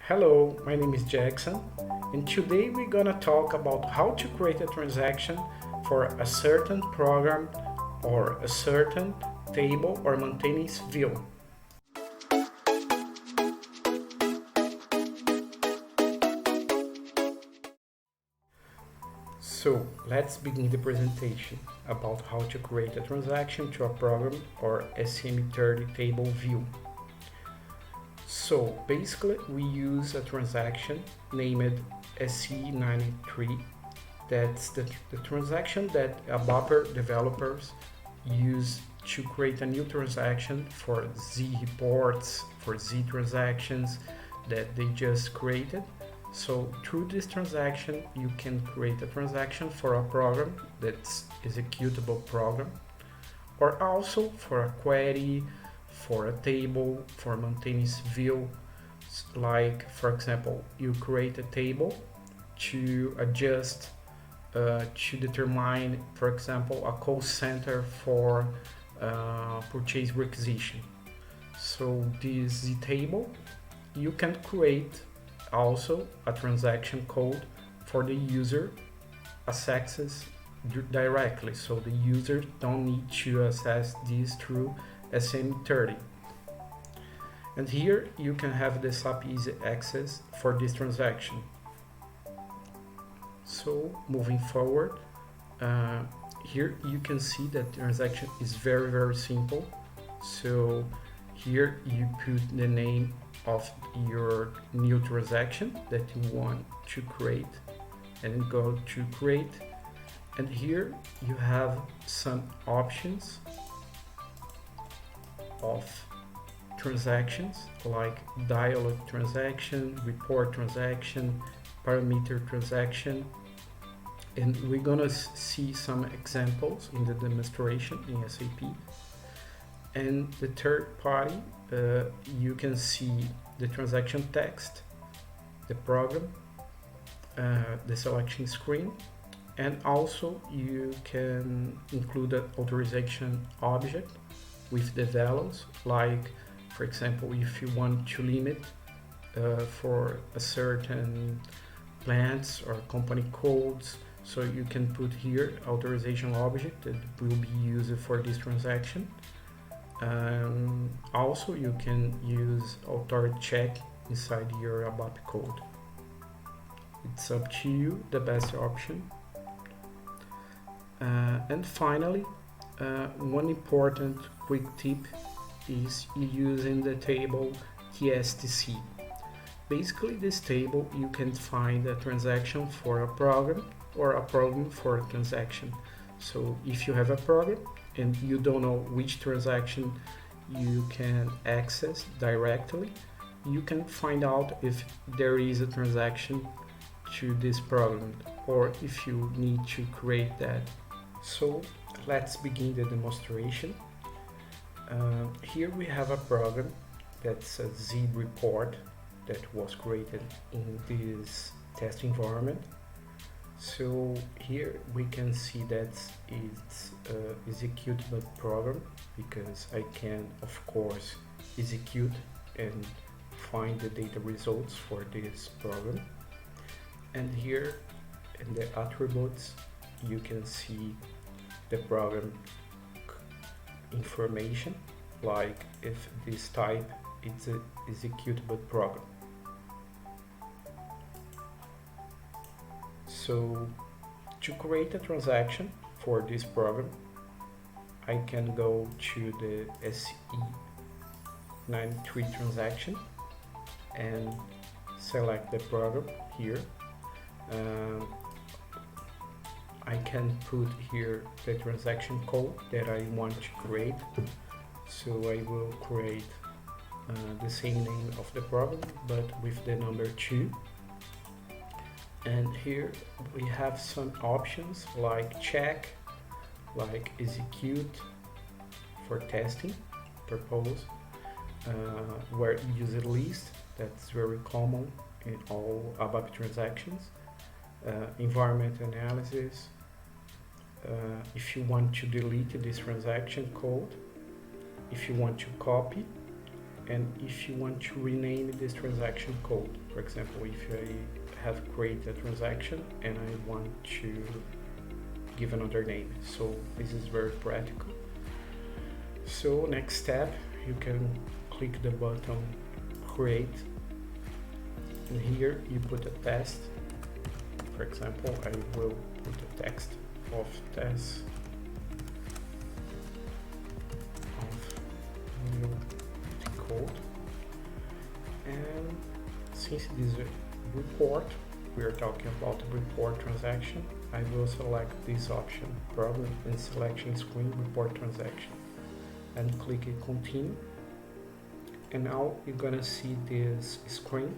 Hello, my name is Jackson, and today we're gonna talk about how to create a transaction for a certain program or a certain table or maintenance view. So let's begin the presentation about how to create a transaction to a program or SM30 table view. So basically we use a transaction named SC93. That's the transaction that ABAP developers use to create a new transaction for Z reports, for Z transactions that they just created. So through this transaction, you can create a transaction for a program that's executable program, or also for a query, for a table, for maintenance view. Like for example, you create a table to adjust to determine, for example, a call center for purchase requisition. So this table, you can create also a transaction code for the user access directly. So the user don't need to access this through SM30. And here you can have the SAP easy access for this transaction. So moving forward, here you can see that the transaction is very simple. So here you put the name of your new transaction that you want to create and go to create, and here you have some options of transactions like dialog transaction, report transaction, parameter transaction, and we're gonna see some examples in the demonstration in SAP. And the third party, you can see the transaction text, the program, the selection screen, and also you can include an authorization object with the values, like for example, if you want to limit for a certain plants or company codes, so you can put here authorization object that will be used for this transaction. Also you can use authority check inside your ABAP code. It's up to you, the best option. And finally, one important quick tip is using the table TSPC. Basically, this table you can find a transaction for a program or a program for a transaction. So if you have a program and you don't know which transaction you can access directly, you can find out if there is a transaction to this program or if you need to create that. So let's begin the demonstration. Here we have a program that's a Z report that was created in this test environment. So here we can see that it's an executable program because I can of course execute and find the data results for this program. And here in the attributes you can see the program information, like if this type is an executable program. So to create a transaction for this program, I can go to the SE93 transaction and select the program here. I can put here the transaction code that I want to create. So I will create the same name of the program but with the number 2. And here we have some options like check, like execute for testing purpose, where user list, that's very common in all ABAP transactions, environment analysis, if you want to delete this transaction code, if you want to copy, And if you want to rename this transaction code, for example, if I have created a transaction and I want to give another name, so this is very practical. So next step, you can click the button create, and here you put a test. For example, I will put a text of test of new code, and since this is a report, we are talking about report transaction, I will select this option, problem and selection screen report transaction, and click it continue. And now you're gonna see this screen.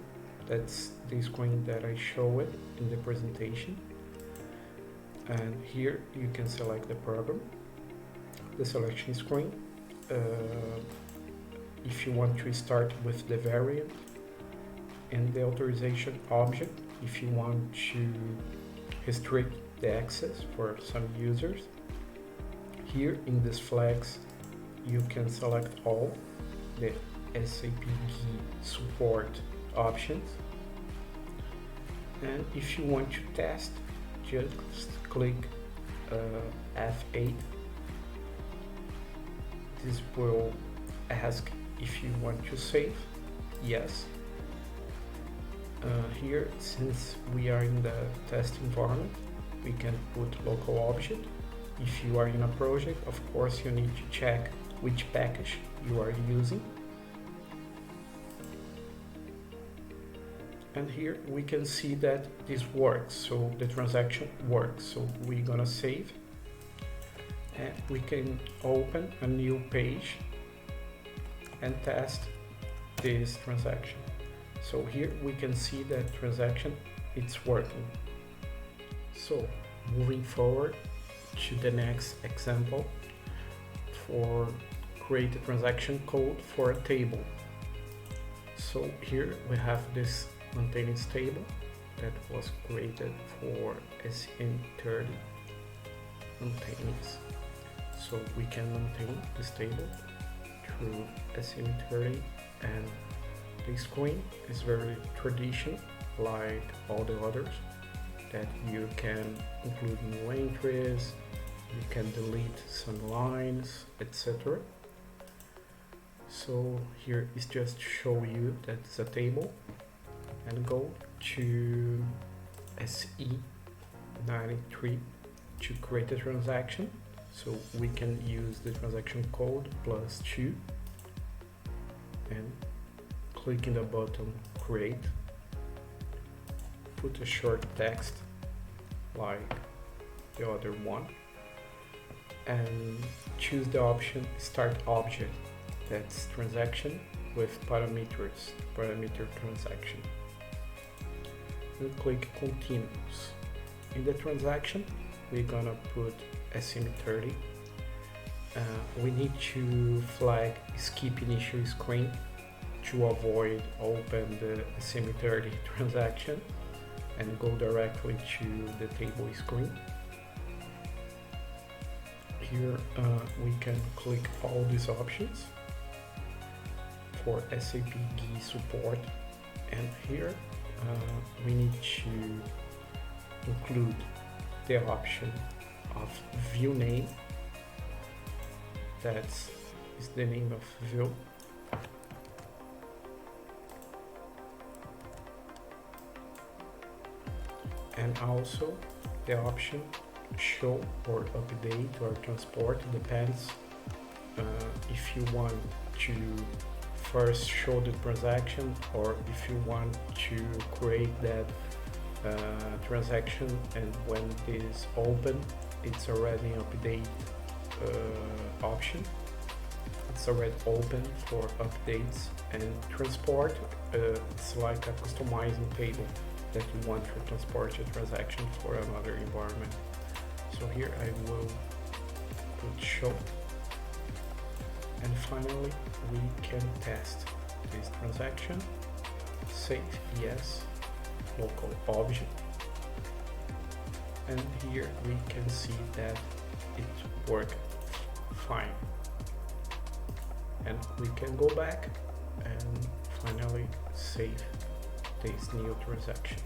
That's the screen that I showed in the presentation. And here you can select the program, the selection screen. If you want to start with the variant and the authorization object, if you want to restrict the access for some users. Here in these flags, you can select all the SAP support options. And if you want to test, just click F8. This will ask if you want to save. Yes. Here, since we are in the test environment, we can put local object. If you are in a project, of course, you need to check which package you are using. And here we can see that this works, so the transaction works. So we're gonna save, and we can open a new page and test this transaction. So here we can see that transaction, it's working. So moving forward to the next example for create a transaction code for a table. So here we have this maintenance table that was created for SM30 maintenance. So we can maintain this table through SM30, and the screen is very traditional like all the others, that you can include new entries, you can delete some lines, etc. So here is just to show you that it's a table, and go to SM30 to create a transaction. So we can use the transaction code +2 and click in the button create, put a short text like the other one, and choose the option start object, that's transaction with parameter transaction, and click continuous. In the transaction we're gonna put SM30. We need to flag skip initial screen to avoid open the SM30 transaction and go directly to the table screen. Here we can click all these options for SAP GUI support, and here we need to include the option of view name, that is the name of view, and also the option show or update or transport, depends if you want to first show the transaction or if you want to create that transaction, and when it is open it's already an update option, it's already open for updates. And transport, it's like a customizing table that you want to transport a transaction for another environment. So here I will put show, and finally we can test this transaction. Save yes, local object, and here we can see that it worked fine. And we can go back and finally save this new transaction.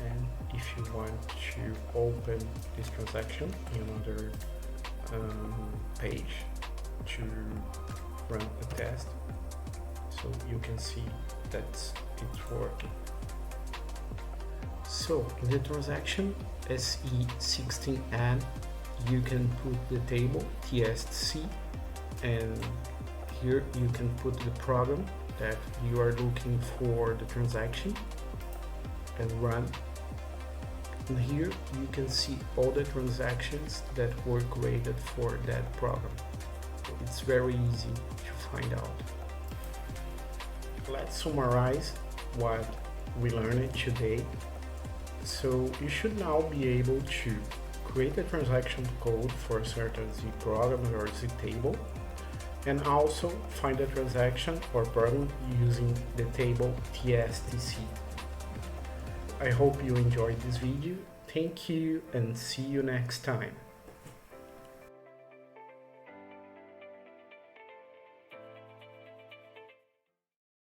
And if you want to open this transaction in another page to run a test, so you can see that it's working. So in the transaction SM30, you can put the table TSPC, and here you can put the program that you are looking for the transaction and run. And here you can see all the transactions that were created for that program. It's very easy to find out. Let's summarize what we learned today. So you should now be able to create a transaction code for a certain Z program or Z table, and also find a transaction or program using the table TSPC. I hope you enjoyed this video. Thank you and see you next time.